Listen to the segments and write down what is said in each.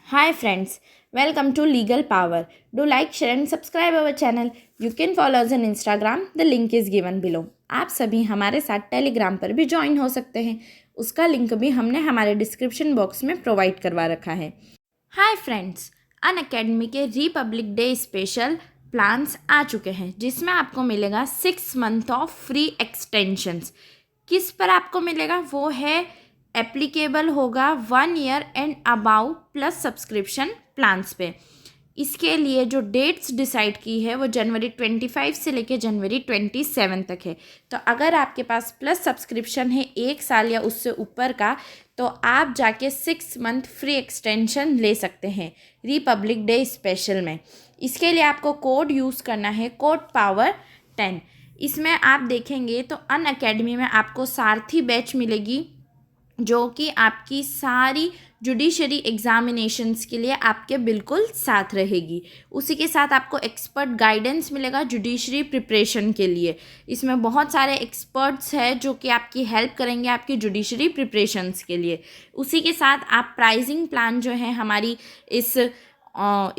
Hi friends, welcome to Legal Power. Do like, share and subscribe our channel. You can follow us on Instagram. The link is given below. आप सभी हमारे साथ Telegram पर भी join हो सकते हैं. उसका लिंक भी हमने हमारे डिस्क्रिप्शन बॉक्स में प्रोवाइड करवा रखा है. हाय फ्रेंड्स, अन अकेडमी के रिपब्लिक डे स्पेशल प्लान्स आ चुके हैं जिसमें आपको मिलेगा 6 मंथ ऑफ फ्री एक्सटेंशंस. किस पर आपको मिलेगा वो है एप्लीकेबल होगा 1 year and above plus subscription plans पे. इसके लिए जो डेट्स डिसाइड की है वो जनवरी 25 से लेकर जनवरी 27 तक है. तो अगर आपके पास प्लस सब्सक्रिप्शन है 1 साल या उससे ऊपर का तो आप जाके 6 मंथ फ्री एक्सटेंशन ले सकते हैं रिपब्लिक डे स्पेशल में. इसके लिए आपको कोड यूज़ करना है, कोड पावर 10. इसमें आप देखेंगे तो अन अकेडमी में आपको सारथी बैच मिलेगी जो कि आपकी सारी जुडिशरी एग्जामिनेशंस के लिए आपके बिल्कुल साथ रहेगी. उसी के साथ आपको एक्सपर्ट गाइडेंस मिलेगा जुडिशरी प्रिपरेशन के लिए. इसमें बहुत सारे एक्सपर्ट्स हैं जो कि आपकी हेल्प करेंगे आपकी जुडिशरी प्रिपरेशंस के लिए. उसी के साथ आप प्राइजिंग प्लान जो है हमारी इस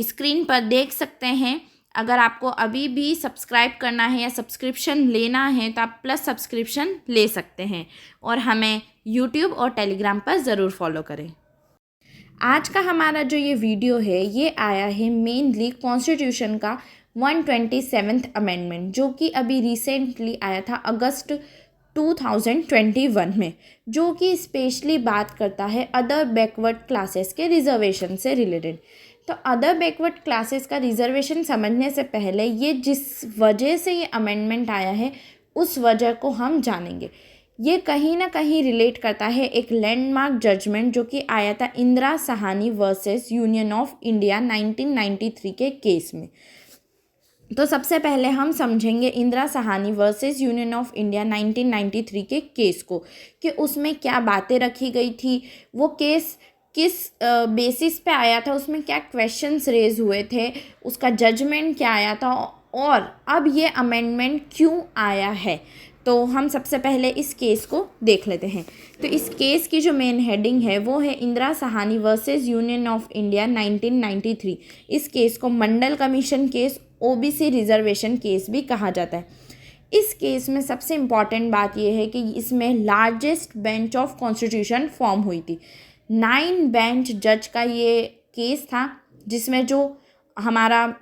स्क्रीन पर देख सकते हैं. अगर आपको अभी भी सब्सक्राइब करना है या सब्सक्रिप्शन लेना है तो आप प्लस सब्सक्रिप्शन ले सकते हैं और हमें यूट्यूब और टेलीग्राम पर ज़रूर फॉलो करें. आज का हमारा जो ये वीडियो है ये आया है मेनली कॉन्स्टिट्यूशन का 127th अमेंडमेंट जो कि अभी रिसेंटली आया था अगस्त 2021 में, जो कि स्पेशली बात करता है अदर बैकवर्ड क्लासेस के रिजर्वेशन से रिलेटेड. तो अदर बैकवर्ड क्लासेस का रिजर्वेशन समझने से पहले ये जिस वजह से ये अमेंडमेंट आया है उस वजह को हम जानेंगे. ये कहीं ना कहीं रिलेट करता है एक लैंडमार्क जजमेंट जो कि आया था Indira Sawhney versus Union of India 1993 के केस में. तो सबसे पहले हम समझेंगे Indira Sawhney versus Union of India 1993 के केस को कि उसमें क्या बातें रखी गई थी, वो केस किस बेसिस पे आया था, उसमें क्या क्वेश्चंस रेज हुए थे, उसका जजमेंट क्या आया था और अब ये अमेंडमेंट क्यों आया है. तो हम सबसे पहले इस केस को देख लेते हैं. तो इस केस की जो मेन हेडिंग है वो है Indira Sawhney versus Union of India 1993. इस केस को Mandal commission case, OBC reservation case भी कहा जाता है. इस केस में सबसे इम्पॉर्टेंट बात यह है कि इसमें largest bench of constitution form हुई थी. 9 बेंच जज का ये केस था जिसमें जो हमारा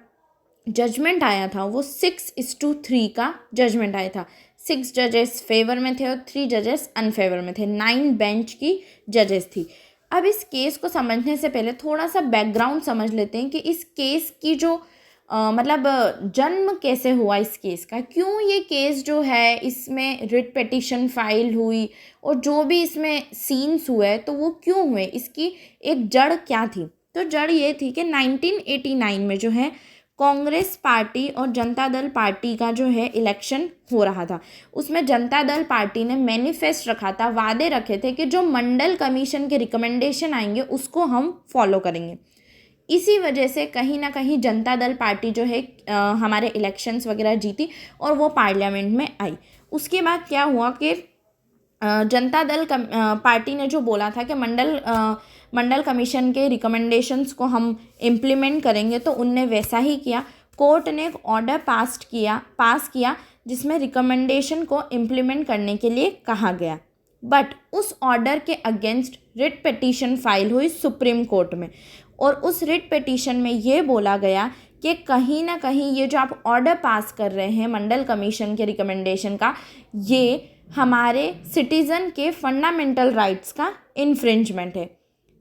जजमेंट आया था वो 6:3 का जजमेंट आया था. 6 जजेस फेवर में थे और 3 जजेस अनफेवर में थे. 9 बेंच की जजेस थी. अब इस केस को समझने से पहले थोड़ा सा बैकग्राउंड समझ लेते हैं कि इस केस की जो जन्म कैसे हुआ इस केस का, क्यों ये केस जो है इसमें रिट पिटीशन फाइल हुई और जो भी इसमें सीन्स हुए तो वो क्यों हुए, इसकी एक जड़ क्या थी. तो जड़ ये थी कि 1989 में जो है कांग्रेस पार्टी और जनता दल पार्टी का जो है इलेक्शन हो रहा था. उसमें जनता दल पार्टी ने मैनिफेस्ट रखा था, वादे रखे थे कि जो मंडल कमीशन के रिकमेंडेशन आएंगे उसको हम फॉलो करेंगे. इसी वजह से कहीं ना कहीं जनता दल पार्टी जो है हमारे इलेक्शंस वगैरह जीती और वो पार्लियामेंट में आई. उसके बाद क्या हुआ कि जनता दल पार्टी ने जो बोला था कि मंडल कमीशन के रिकमेंडेशंस को हम इम्प्लीमेंट करेंगे तो उनने वैसा ही किया. कोर्ट ने एक ऑर्डर पास किया जिसमें रिकमेंडेशन को इम्प्लीमेंट करने के लिए कहा गया. बट उस ऑर्डर के अगेंस्ट रिट पिटीशन फाइल हुई सुप्रीम कोर्ट में और उस रिट पिटीशन में ये बोला गया कि कहीं ना कहीं ये जो आप ऑर्डर पास कर रहे हैं मंडल कमीशन के रिकमेंडेशन का, ये हमारे सिटीज़न के फंडामेंटल राइट्स का इन्फ्रिंजमेंट है.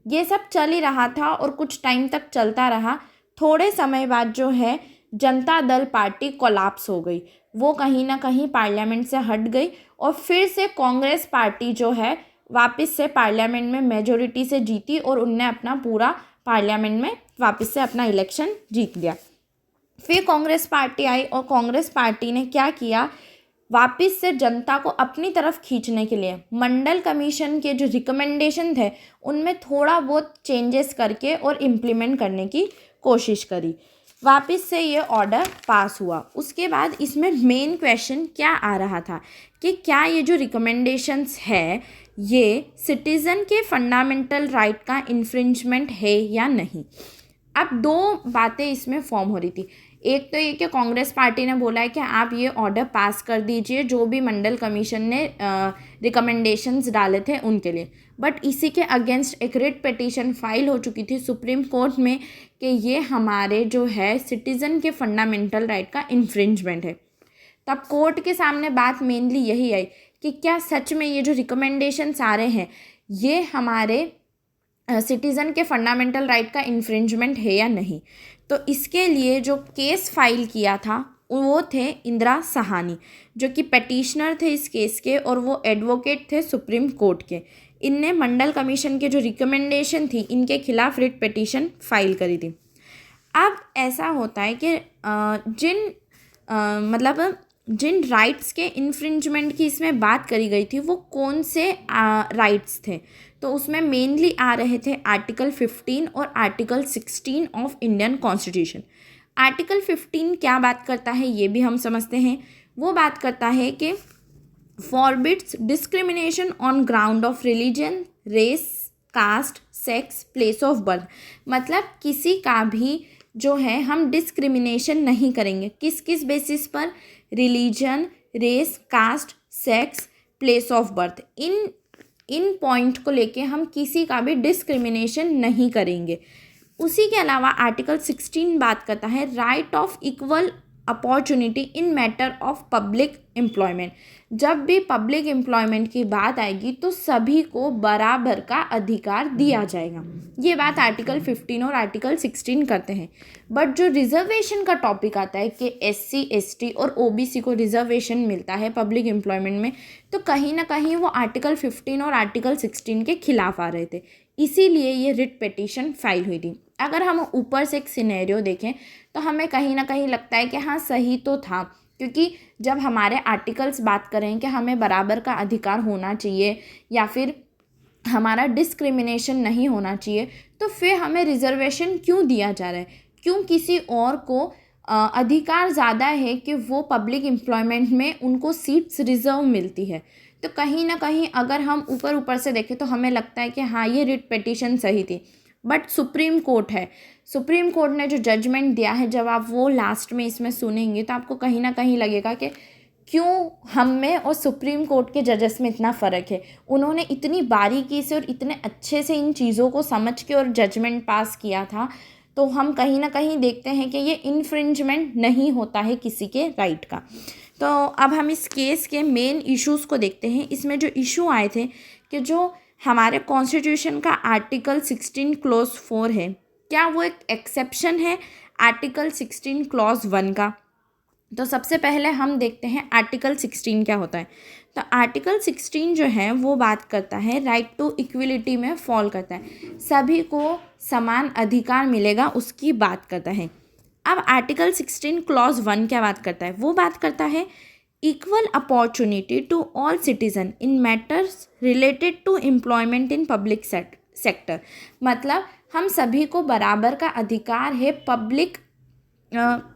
ये सब चल ही रहा था और कुछ टाइम तक चलता रहा. थोड़े समय बाद जो है जनता दल पार्टी कोलैप्स हो गई, वो कहीं ना कहीं पार्लियामेंट से हट गई और फिर से कांग्रेस पार्टी जो है वापस से पार्लियामेंट में मेजोरिटी से जीती और उनने अपना पूरा पार्लियामेंट में वापस से अपना इलेक्शन जीत लिया. फिर कांग्रेस पार्टी आई और कांग्रेस पार्टी ने क्या किया, वापस से जनता को अपनी तरफ खींचने के लिए मंडल कमीशन के जो रिकमेंडेशन थे उनमें थोड़ा बहुत चेंजेस करके और इम्प्लीमेंट करने की कोशिश करी. वापस से ये ऑर्डर पास हुआ. उसके बाद इसमें मेन क्वेश्चन क्या आ रहा था कि क्या ये जो रिकमेंडेशंस है ये सिटीज़न के फंडामेंटल राइट का इन्फ्रिंजमेंट है या नहीं। अब दो बातें इसमें फॉर्म हो रही थी। एक तो ये कि कांग्रेस पार्टी ने बोला है कि आप ये ऑर्डर पास कर दीजिए जो भी मंडल कमीशन ने रिकमेंडेशंस डाले थे उनके लिए, बट इसी के अगेंस्ट एक रिट पिटीशन फाइल हो चुकी थी सुप्रीम कोर्ट में कि ये हमारे जो है सिटीज़न के फंडामेंटल राइट का इन्फ्रिंजमेंट है। तब कोर्ट के सामने बात मेनली यही आई कि क्या सच में ये जो रिकमेंडेशंस आ रहे हैं ये हमारे सिटीज़न के फंडामेंटल राइट का इन्फ्रिंजमेंट है या नहीं। तो इसके लिए जो केस फाइल किया था वो थे इंदिरा सहानी, जो कि पेटिशनर थे इस केस के और वो एडवोकेट थे सुप्रीम कोर्ट के। इनने मंडल कमीशन के जो रिकमेंडेशन थी इनके खिलाफ रिट पिटीशन फाइल करी थी। अब ऐसा होता है कि जिन राइट्स के इन्फ्रिंजमेंट की इसमें बात करी गई थी वो कौन से राइट्स थे, तो उसमें मेनली आ रहे थे आर्टिकल 15 और article 16 of Indian constitution. Article 15 क्या बात करता है ये भी हम समझते हैं। वो बात करता है कि forbids discrimination on ground of religion, race, caste, sex, place of birth. मतलब किसी का भी जो है हम डिस्क्रिमिनेशन नहीं करेंगे। किस किस बेसिस पर? Religion, race, caste, sex, place of birth. इन पॉइंट को लेके हम किसी का भी डिस्क्रिमिनेशन नहीं करेंगे। उसी के अलावा आर्टिकल 16 बात करता है right of equal opportunity in matter of public employment. जब भी पब्लिक एम्प्लॉयमेंट की बात आएगी तो सभी को बराबर का अधिकार दिया जाएगा। ये बात आर्टिकल 15 और आर्टिकल 16 करते हैं। बट जो रिजर्वेशन का टॉपिक आता है कि SC, ST और OBC को रिजर्वेशन मिलता है पब्लिक एम्प्लॉयमेंट में, तो कहीं ना कहीं वो आर्टिकल 15 और आर्टिकल 16 के खिलाफ आ रहे थे। इसीलिए ये रिट पिटीशन फाइल हुई थी। अगर हम ऊपर से एक सिनेरियो देखें तो हमें कहीं ना कहीं लगता है कि हाँ सही तो था, क्योंकि जब हमारे आर्टिकल्स बात करें कि हमें बराबर का अधिकार होना चाहिए या फिर हमारा डिस्क्रिमिनेशन नहीं होना चाहिए, तो फिर हमें रिजर्वेशन क्यों दिया जा रहा है? क्यों किसी और को अधिकार ज़्यादा है कि वो पब्लिक एम्प्लॉयमेंट में उनको सीट्स रिजर्व मिलती है? तो कहीं ना कहीं अगर हम ऊपर से देखें तो हमें लगता है कि हाँ ये रिट पिटीशन सही थी। बट सुप्रीम कोर्ट है, सुप्रीम कोर्ट ने जो जजमेंट दिया है, जब आप वो लास्ट में इसमें सुनेंगे तो आपको कहीं ना कहीं लगेगा कि क्यों हम में और सुप्रीम कोर्ट के जजेस में इतना फ़र्क है। उन्होंने इतनी बारीकी से और इतने अच्छे से इन चीज़ों को समझ के और जजमेंट पास किया था, तो हम कहीं ना कहीं देखते हैं कि ये इन्फ्रिंजमेंट नहीं होता है किसी के राइट का। तो अब हम इस केस के मेन इश्यूज़ को देखते हैं। इसमें जो इशू आए थे कि जो हमारे कॉन्स्टिट्यूशन का आर्टिकल 16 क्लॉज 4 है, क्या वो एक एक्सेप्शन है आर्टिकल 16 क्लॉज 1 का? तो सबसे पहले हम देखते हैं आर्टिकल 16 क्या होता है। तो आर्टिकल 16 जो है वो बात करता है राइट टू इक्वलिटी में फॉल करता है, सभी को समान अधिकार मिलेगा उसकी बात करता है। अब आर्टिकल 16 क्लॉज 1 क्या बात करता है? वो बात करता है equal opportunity to all citizen in matters related to employment in public sector. मतलब हम सभी को बराबर का अधिकार है पब्लिक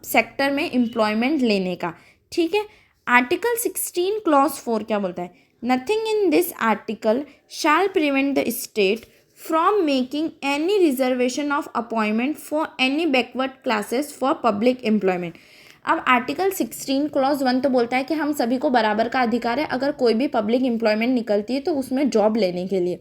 सेक्टर में एम्प्लॉयमेंट लेने का। ठीक है। आर्टिकल 16 क्लॉज 4 क्या बोलता है? Nothing in this article shall prevent the state from making any reservation of appointment for any backward classes for public employment. अब आर्टिकल 16 क्लॉज 1 तो बोलता है कि हम सभी को बराबर का अधिकार है अगर कोई भी पब्लिक एम्प्लॉयमेंट निकलती है तो उसमें जॉब लेने के लिए।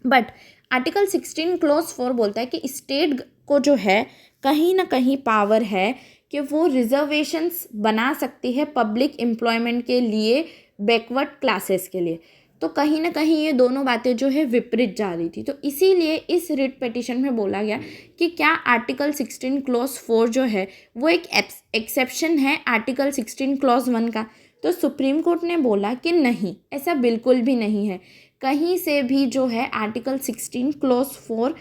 बट आर्टिकल 16 क्लॉज 4 बोलता है कि स्टेट को जो है कहीं ना कहीं पावर है कि वो रिजर्वेशंस बना सकती है पब्लिक एम्प्लॉयमेंट के लिए, बैकवर्ड क्लासेस के लिए। तो कहीं ना कहीं ये दोनों बातें जो है विपरीत जा रही थी। तो इसीलिए इस रिट पिटीशन में बोला गया कि क्या आर्टिकल 16 क्लॉज 4 जो है वो एक एक्सेप्शन है आर्टिकल 16 क्लॉज 1 का। तो सुप्रीम कोर्ट ने बोला कि नहीं, ऐसा बिल्कुल भी नहीं है। कहीं से भी जो है आर्टिकल 16 क्लॉज 4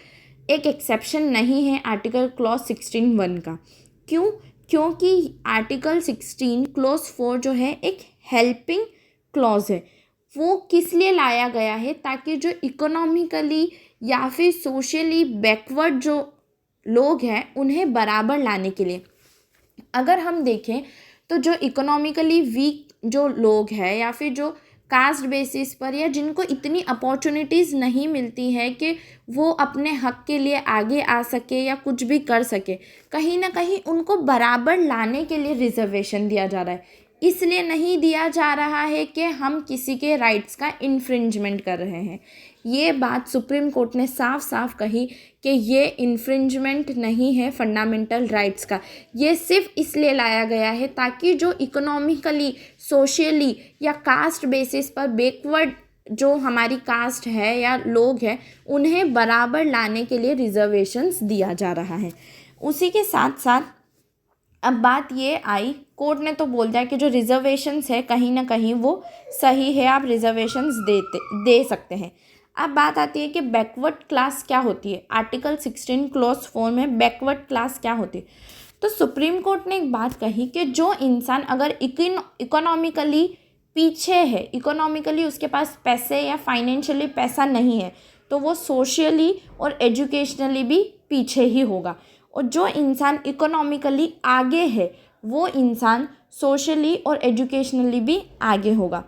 एक एक्सेप्शन नहीं है आर्टिकल क्लॉज 16 1 का। क्यों? क्योंकि आर्टिकल 16 क्लॉज 4 जो है एक हेल्पिंग क्लॉज है। वो किस लिए लाया गया है? ताकि जो इकोनॉमिकली या फिर सोशली बैकवर्ड जो लोग हैं उन्हें बराबर लाने के लिए। अगर हम देखें तो जो इकोनॉमिकली वीक जो लोग हैं या फिर जो कास्ट बेसिस पर या जिनको इतनी अपॉर्चुनिटीज़ नहीं मिलती है कि वो अपने हक के लिए आगे आ सके या कुछ भी कर सके, कहीं ना कहीं उनको बराबर लाने के लिए रिजर्वेशन दिया जा रहा है। इसलिए नहीं दिया जा रहा है कि हम किसी के राइट्स का इन्फ्रिंजमेंट कर रहे हैं। ये बात सुप्रीम कोर्ट ने साफ साफ कही कि ये इन्फ्रिंजमेंट नहीं है फंडामेंटल राइट्स का। ये सिर्फ इसलिए लाया गया है ताकि जो इकोनॉमिकली, सोशली या कास्ट बेसिस पर बैकवर्ड जो हमारी कास्ट है या लोग हैं उन्हें बराबर लाने के लिए रिजर्वेशंस दिया जा रहा है। उसी के साथ साथ अब बात ये आई, कोर्ट ने तो बोल दिया कि जो रिजर्वेशंस है कहीं ना कहीं वो सही है, आप रिजर्वेशंस दे सकते हैं। अब बात आती है कि बैकवर्ड क्लास क्या होती है। आर्टिकल 16 क्लॉज 4 में बैकवर्ड क्लास क्या होती है। तो सुप्रीम कोर्ट ने एक बात कही कि जो इंसान अगर इकोनॉमिकली पीछे है, इकोनॉमिकली उसके पास पैसे या फाइनेंशियली पैसा नहीं है, तो वो सोशली और एजुकेशनली भी पीछे ही होगा। और जो इंसान इकोनॉमिकली आगे है वो इंसान सोशली और एजुकेशनली भी आगे होगा।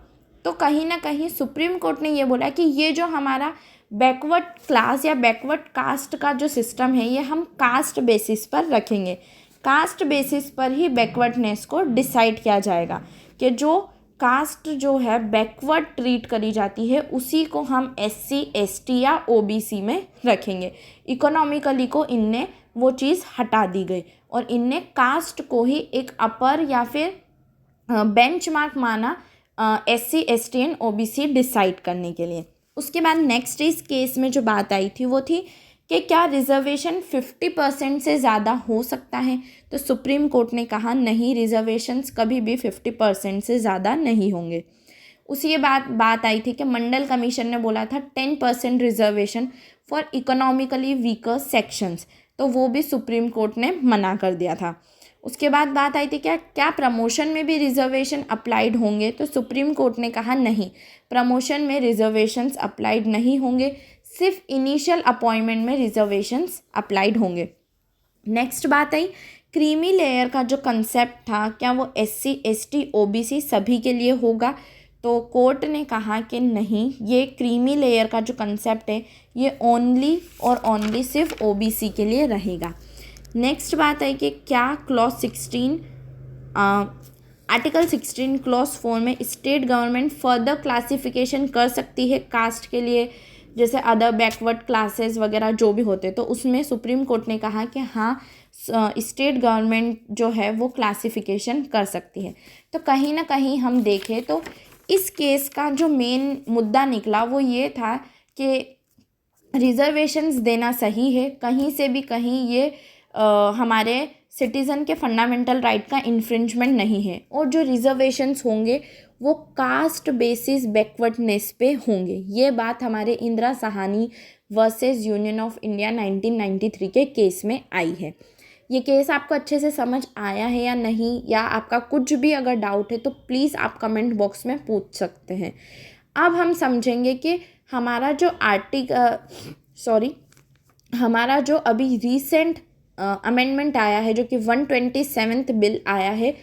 तो कहीं ना कहीं सुप्रीम कोर्ट ने ये बोला कि ये जो हमारा बैकवर्ड क्लास या बैकवर्ड कास्ट का जो सिस्टम है ये हम कास्ट बेसिस पर रखेंगे। कास्ट बेसिस पर ही बैकवर्डनेस को डिसाइड किया जाएगा कि जो कास्ट जो है बैकवर्ड ट्रीट करी जाती है उसी को हम SC ST या OBC में रखेंगे। इकोनॉमिकली को इनने वो चीज़ हटा दी गई और इनने कास्ट को ही एक अपर या फिर बेंचमार्क माना SC ST and OBC decide करने के लिए। उसके बाद नेक्स्ट इस केस में जो बात आई थी वो थी कि क्या रिजर्वेशन 50% से ज़्यादा हो सकता है। तो सुप्रीम कोर्ट ने कहा नहीं, रिजर्वेशंस कभी भी 50% से ज़्यादा नहीं होंगे। उसी के बाद बात आई थी कि मंडल कमीशन ने बोला था 10% reservation for economically weaker sections, तो वो भी सुप्रीम कोर्ट ने मना कर दिया था। उसके बाद बात आई थी क्या प्रमोशन में भी रिजर्वेशन अप्लाइड होंगे। तो सुप्रीम कोर्ट ने कहा नहीं, प्रमोशन में रिजर्वेशंस अप्लाइड नहीं होंगे, सिर्फ इनिशियल अपॉइंटमेंट में रिजर्वेशंस अप्लाइड होंगे। नेक्स्ट बात आई क्रीमी लेयर का जो कंसेप्ट था, क्या वो SC ST OBC सभी के लिए होगा। तो कोर्ट ने कहा कि नहीं, ये क्रीमी लेयर का जो कंसेप्ट है ये ओनली और ओनली सिर्फ OBC के लिए रहेगा। नेक्स्ट बात है कि क्या क्लॉज 16 आर्टिकल 16 क्लॉज 4 में स्टेट गवर्नमेंट फर्दर क्लासिफिकेशन कर सकती है कास्ट के लिए, जैसे अदर बैकवर्ड क्लासेस वगैरह जो भी होते। तो उसमें सुप्रीम कोर्ट ने कहा कि हाँ, स्टेट गवर्नमेंट जो है वो क्लासिफिकेशन कर सकती है। तो कहीं ना कहीं हम देखें तो इस केस का जो मेन मुद्दा निकला वो ये था कि रिजर्वेशंस देना सही है, कहीं से भी कहीं ये हमारे सिटीज़न के फंडामेंटल राइट का इन्फ्रिंजमेंट नहीं है। और जो रिजर्वेशंस होंगे वो कास्ट बेसिस बैकवर्डनेस पे होंगे। ये बात हमारे Indira Sawhney versus Union of India 1993 के केस में आई है। ये केस आपको अच्छे से समझ आया है या नहीं, या आपका कुछ भी अगर डाउट है तो प्लीज़ आप कमेंट बॉक्स में पूछ सकते हैं। अब हम समझेंगे कि हमारा जो अभी रीसेंट अमेंडमेंट आया है जो कि 127th बिल आया है,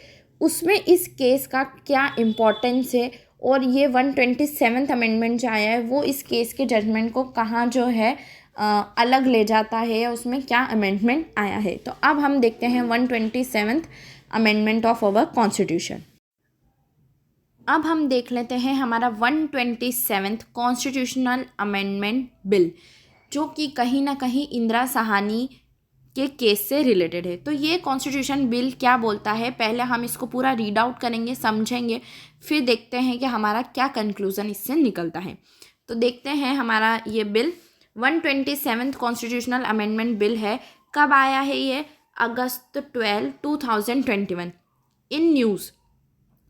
उसमें इस केस का क्या इम्पोर्टेंस है और ये 127th अमेंडमेंट जो आया है वो इस केस के जजमेंट को कहाँ जो है अलग ले जाता है या उसमें क्या अमेंडमेंट आया है। तो अब हम देखते हैं 127th amendment of our constitution. अब हम देख लेते हैं हमारा 127th कॉन्स्टिट्यूशनल अमेंडमेंट बिल, जो कि कहीं ना कहीं इंदिरा साहनी के केस से रिलेटेड है। तो ये कॉन्स्टिट्यूशन बिल क्या बोलता है, पहले हम इसको पूरा रीड आउट करेंगे, समझेंगे, फिर देखते हैं कि हमारा क्या कंक्लूज़न इससे निकलता है। तो देखते हैं हमारा ये bill 127th constitutional amendment bill है। कब आया है ये? अगस्त 12, 2021। In news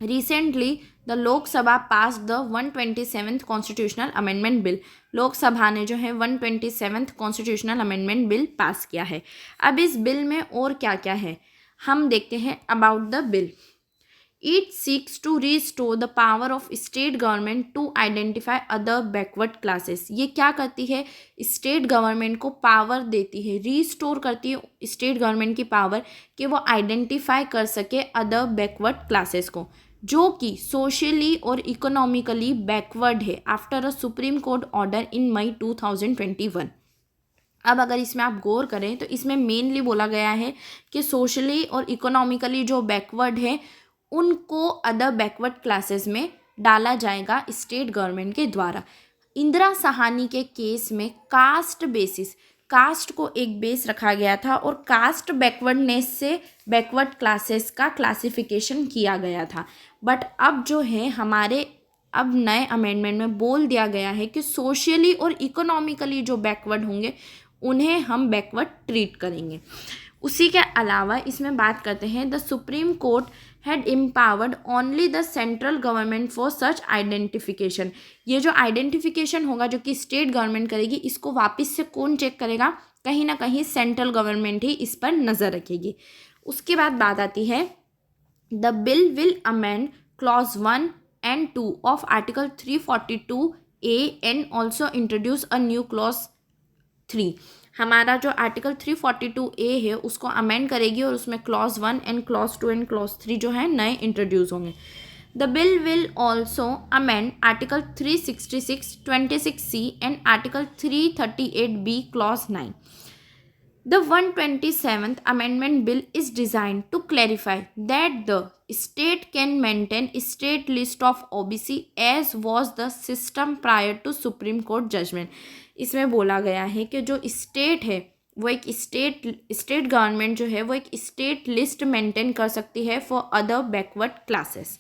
recently the Lok Sabha pass the 127th constitutional amendment bill. Lok Sabha ने जो है 127th constitutional amendment bill pass किया है। अब इस बिल में और क्या क्या है हम देखते हैं। About the bill, it seeks to restore the power of state government to identify other backward classes. ये क्या करती है? स्टेट गवर्नमेंट को पावर देती है, रिस्टोर करती है स्टेट गवर्नमेंट की पावर कि वो आइडेंटिफाई कर सके अदर बैकवर्ड क्लासेस को। जो कि सोशली और इकोनॉमिकली बैकवर्ड है after a supreme court order in May 2021। अब अगर इसमें आप गौर करें तो इसमें मेनली बोला गया है कि सोशली और इकोनॉमिकली जो बैकवर्ड है उनको अदर बैकवर्ड क्लासेस में डाला जाएगा स्टेट गवर्नमेंट के द्वारा। इंदिरा साहनी के केस में कास्ट को एक बेस रखा गया था और कास्ट बैकवर्डनेस से बैकवर्ड क्लासेस का क्लासिफिकेशन किया गया था। बट अब जो है हमारे अब नए अमेंडमेंट में बोल दिया गया है कि सोशली और इकोनॉमिकली जो बैकवर्ड होंगे उन्हें हम बैकवर्ड ट्रीट करेंगे। उसी के अलावा इसमें बात करते हैं the supreme court had empowered only the central government for such identification. ये जो आइडेंटिफिकेशन होगा जो कि स्टेट गवर्नमेंट करेगी, इसको वापस से कौन चेक करेगा? कहीं ना कहीं सेंट्रल गवर्नमेंट ही इस पर नज़र रखेगी। उसके बाद बात आती है the bill will amend clause 1 and 2 of Article 342A and also introduce a new clause 3। हमारा जो आर्टिकल 342A है उसको अमेंड करेगी और उसमें clause 1 and clause 2 and clause 3 जो है नए इंट्रोड्यूस होंगे। The bill will also amend article 366, 26C and article 338B clause 9। The 127th Amendment Bill is designed to clarify that the state can maintain a state list of OBC as was the system prior to Supreme Court judgment। इसमें बोला गया है कि जो state है वो एक state government जो है वो एक स्टेट लिस्ट मेंटेन कर सकती है for other backward classes.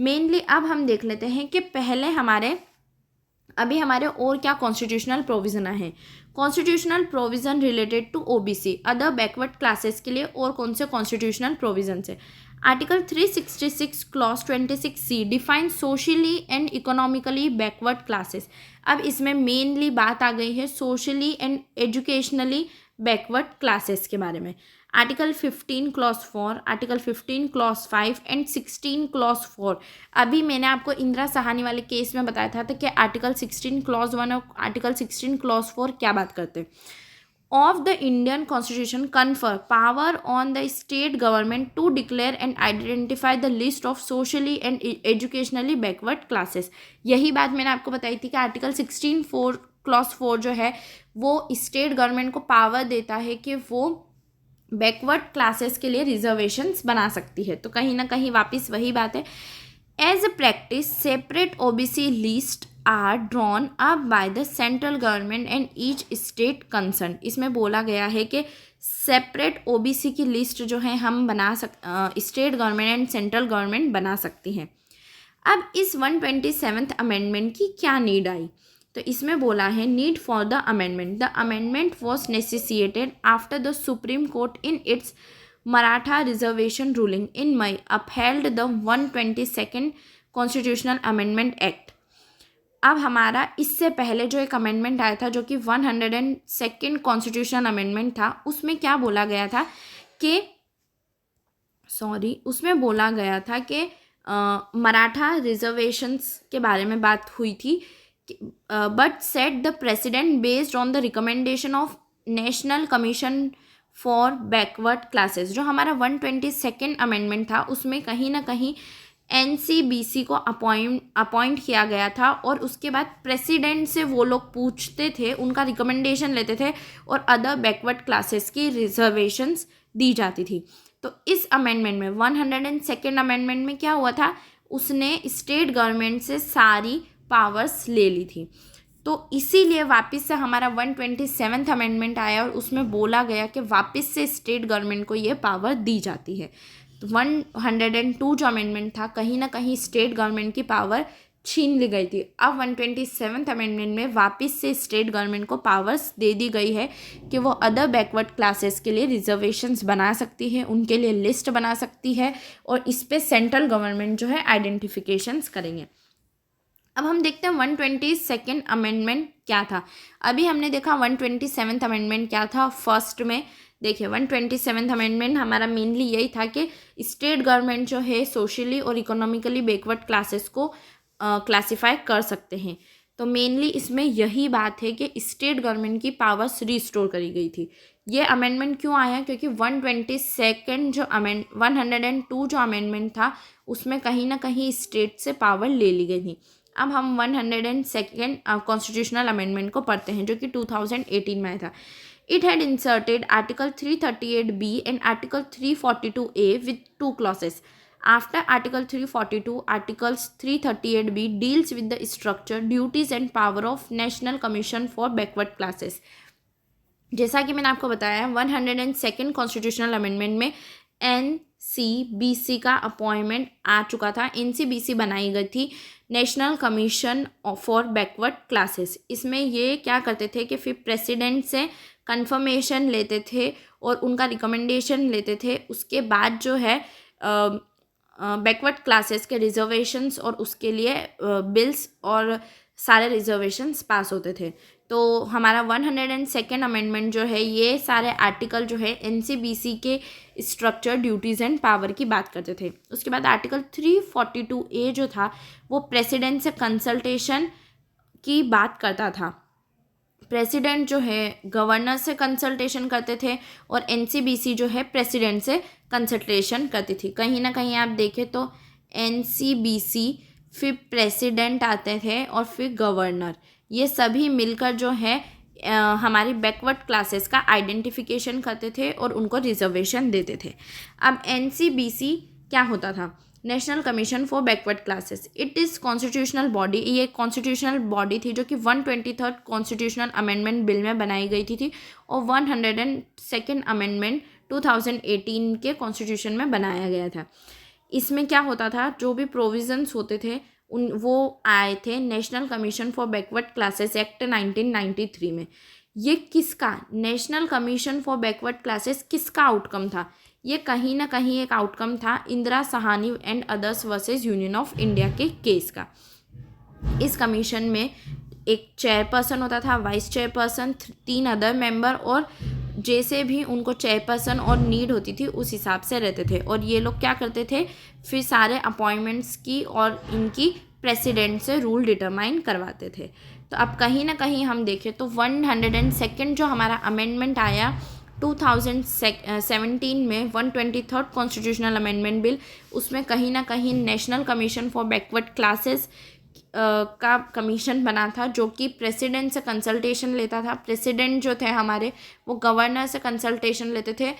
Mainly अब हम देख लेते हैं कि पहले हमारे और क्या कॉन्स्टिट्यूशनल प्रोविज़न है। Constitutional provision related to OBC other backward classes के लिए और कौन से कॉन्स्टिट्यूशनल प्रोविज़न है? Article 366 clause 26C define socially and economically backward classes. अब इसमें मेनली बात आ गई है socially and educationally backward classes के बारे में। Article 15 clause 4, article 15 clause 5 and 16 clause 4। अभी मैंने आपको इंदिरा साहनी वाले केस में बताया था कि आर्टिकल 16 क्लॉज 1 और आर्टिकल 16 क्लॉज 4 क्या बात करते हैं। Of the Indian constitution confer power on the state government to declare and identify the list of socially and educationally backward classes. यही बात मैंने आपको बताई थी कि आर्टिकल 16 क्लॉज 4 जो है वो स्टेट गवर्नमेंट को पावर देता है कि वो बैकवर्ड क्लासेस के लिए रिजर्वेशंस बना सकती है। तो कहीं ना कहीं वापस वही बात है। As a practice separate OBC list are drawn up by the central government and each state concern. इसमें बोला गया है कि सेपरेट ओबीसी की लिस्ट जो है हम state government and central government बना सकती हैं। अब इस 127th अमेंडमेंट की क्या नीड आई? तो इसमें बोला है need for the amendment. The amendment was necessitated after the supreme court in its Maratha reservation ruling in May upheld the 122nd constitutional amendment act. अब हमारा इससे पहले जो एक अमेंडमेंट आया था जो कि 102nd कॉन्स्टिट्यूशनल अमेंडमेंट था, उसमें क्या बोला गया था कि उसमें बोला गया था कि मराठा रिजर्वेशंस के बारे में बात हुई थी। But set the president based on the recommendation of national commission for backward classes. जो हमारा 122nd अमेंडमेंट था उसमें कहीं ना कहीं NCBC को अपॉइंट किया गया था और उसके बाद प्रेसिडेंट से वो लोग पूछते थे, उनका रिकमेंडेशन लेते थे और अदर बैकवर्ड क्लासेस की रिजर्वेशंस दी जाती थी। तो इस अमेंडमेंट में 102nd अमेंडमेंट में क्या हुआ था, उसने स्टेट गवर्नमेंट से सारी पावर्स ले ली थी। तो इसीलिए वापस से हमारा 127th अमेंडमेंट आया और उसमें बोला गया कि वापस से स्टेट गवर्नमेंट को ये पावर दी जाती है। तो 102 जो अमेंडमेंट था कहीं ना कहीं स्टेट गवर्नमेंट की पावर छीन ली गई थी। अब 127th अमेंडमेंट में वापस से स्टेट गवर्नमेंट को पावर्स दे दी गई है कि वो अदर बैकवर्ड क्लासेस के लिए रिजर्वेशंस बना सकती है, उनके लिए लिस्ट बना सकती है और इस पर सेंट्रल गवर्नमेंट जो है आइडेंटिफिकेशंस करेंगे। अब हम देखते हैं 122nd अमेंडमेंट क्या था। अभी हमने देखा 127th अमेंडमेंट क्या था। फर्स्ट में देखिए 127th अमेंडमेंट हमारा मेनली यही था कि स्टेट गवर्नमेंट जो है सोशली और इकोनॉमिकली बैकवर्ड क्लासेस को क्लासीफाई कर सकते हैं। तो मेनली इसमें यही बात है कि स्टेट गवर्नमेंट की पावर्स रिस्टोर करी गई थी। ये अमेंडमेंट क्यों आया, क्योंकि 102 जो अमेंडमेंट था उसमें कहीं ना कहीं स्टेट से पावर ले ली गई थी। अब हम 102 कॉन्स्टिट्यूशनल अमेंडमेंट को पढ़ते हैं जो कि 2018 में आया था। It had inserted Article 338B and Article 342A with two clauses. After Article 342, Articles 338B deals with the structure, duties and power of National Commission for Backward Classes. जैसा कि मैंने आपको बताया 102 कॉन्स्टिट्यूशनल अमेंडमेंट में NCBC का appointment आ चुका था। NCBC बनाई गई थी national commission for backward classes. इसमें ये क्या करते थे कि फिर प्रेसिडेंट से कंफर्मेशन लेते थे और उनका रिकमेंडेशन लेते थे। उसके बाद जो है बैकवर्ड क्लासेस के रिजर्वेशंस और उसके लिए बिल्स और सारे रिजर्वेशंस पास होते थे। तो हमारा 102 अमेंडमेंट जो है ये सारे आर्टिकल जो है NCBC के स्ट्रक्चर, ड्यूटीज़ एंड पावर की बात करते थे। उसके बाद आर्टिकल 342A जो था वो प्रेसिडेंट से कंसल्टेशन की बात करता था। प्रेसिडेंट जो है गवर्नर से कंसल्टेशन करते थे और NCBC जो है प्रेसिडेंट से कंसल्टेशन करती थी। कहीं ना कहीं आप देखें तो NCBC फिर प्रेसिडेंट आते थे और फिर गवर्नर, ये सभी मिलकर जो है हमारी बैकवर्ड क्लासेस का आइडेंटिफिकेशन करते थे और उनको रिजर्वेशन देते थे। अब NCBC क्या होता था, national commission for backward classes. It is constitutional body, ये कॉन्स्टिट्यूशनल बॉडी थी जो कि 123 कॉन्स्टिट्यूशनल अमेंडमेंट बिल में बनाई गई थी और 102 अमेंडमेंट 2018 के कॉन्स्टिट्यूशन में बनाया गया था। इसमें क्या होता था, जो भी प्रोविजंस होते थे वो आए थे national commission for backward classes act 1993 में। ये किसका, national commission for backward classes किसका आउटकम था, ये कहीं ना कहीं एक आउटकम था Indira Sahni and others versus Union of India के केस का। इस कमीशन में एक चेयरपर्सन होता था, वाइस चेयरपर्सन, 3 अदर मेंबर और जैसे भी उनको चेयरपर्सन और नीड होती थी उस हिसाब से रहते थे। और ये लोग क्या करते थे, फिर सारे अपॉइंटमेंट्स की और इनकी प्रेसिडेंट से रूल डिटरमाइन करवाते थे। तो अब कहीं ना कहीं हम देखें तो 102 जो हमारा अमेंडमेंट आया 2017 में 123 कॉन्स्टिट्यूशनल अमेंडमेंट बिल, उसमें कहीं ना कहीं national commission for backward classes का कमीशन बना था जो कि प्रेसिडेंट से कंसल्टेशन लेता था। प्रेसिडेंट जो थे हमारे वो गवर्नर से कंसल्टेशन लेते थे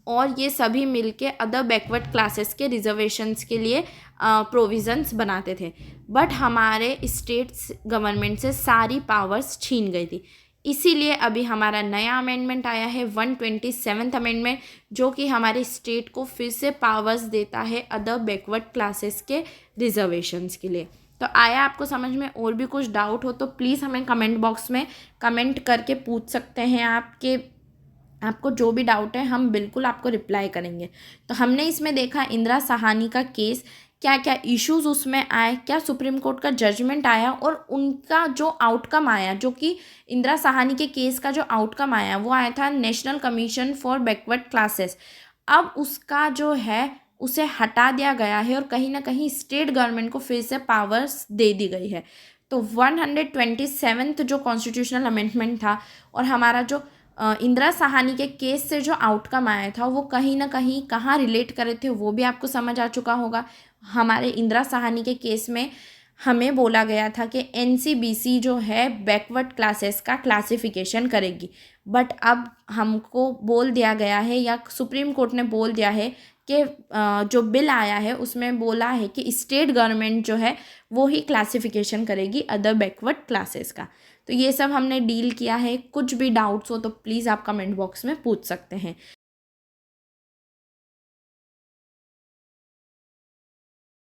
और ये सभी मिलके अदर बैकवर्ड क्लासेस के रिजर्वेशंस के लिए प्रोविज़न्स बनाते थे। बट हमारे स्टेट्स गवर्नमेंट से सारी पावर्स छीन गई थी, इसीलिए अभी हमारा नया अमेंडमेंट आया है 127 अमेंडमेंट जो कि हमारे स्टेट को फिर से पावर्स देता है अदर बैकवर्ड क्लासेस के रिजर्वेशंस के लिए। तो आया आपको समझ में, और भी कुछ डाउट हो तो प्लीज़ हमें कमेंट बॉक्स में कमेंट करके पूछ सकते हैं। आपको जो भी डाउट है हम बिल्कुल आपको रिप्लाई करेंगे। तो हमने इसमें देखा इंदिरा साहनी का केस, क्या क्या इश्यूज उसमें आए, क्या सुप्रीम कोर्ट का जजमेंट आया और उनका जो आउटकम आया, जो कि इंदिरा साहनी के केस का जो आउटकम आया वो आया था national commission for backward classes. अब उसका जो है उसे हटा दिया गया है और कहीं ना कहीं स्टेट गवर्नमेंट को फिर से पावर्स दे दी गई है। तो 127 जो कॉन्स्टिट्यूशनल अमेंडमेंट था और हमारा जो इंदिरा साहनी के केस से जो आउटकम आया था वो कहीं ना कहीं कहाँ रिलेट करे थे वो भी आपको समझ आ चुका होगा। हमारे इंदिरा साहनी के केस में हमें बोला गया था कि NCBC जो है बैकवर्ड क्लासेस का क्लासिफिकेशन करेगी, बट अब हमको बोल दिया गया है या सुप्रीम कोर्ट ने बोल दिया है कि जो बिल आया है उसमें बोला है कि स्टेट गवर्नमेंट जो है वो ही क्लासिफिकेशन करेगी अदर बैकवर्ड क्लासेस का। तो ये सब हमने डील किया है। कुछ भी डाउट्स हो तो प्लीज़ आप कमेंट बॉक्स में पूछ सकते हैं।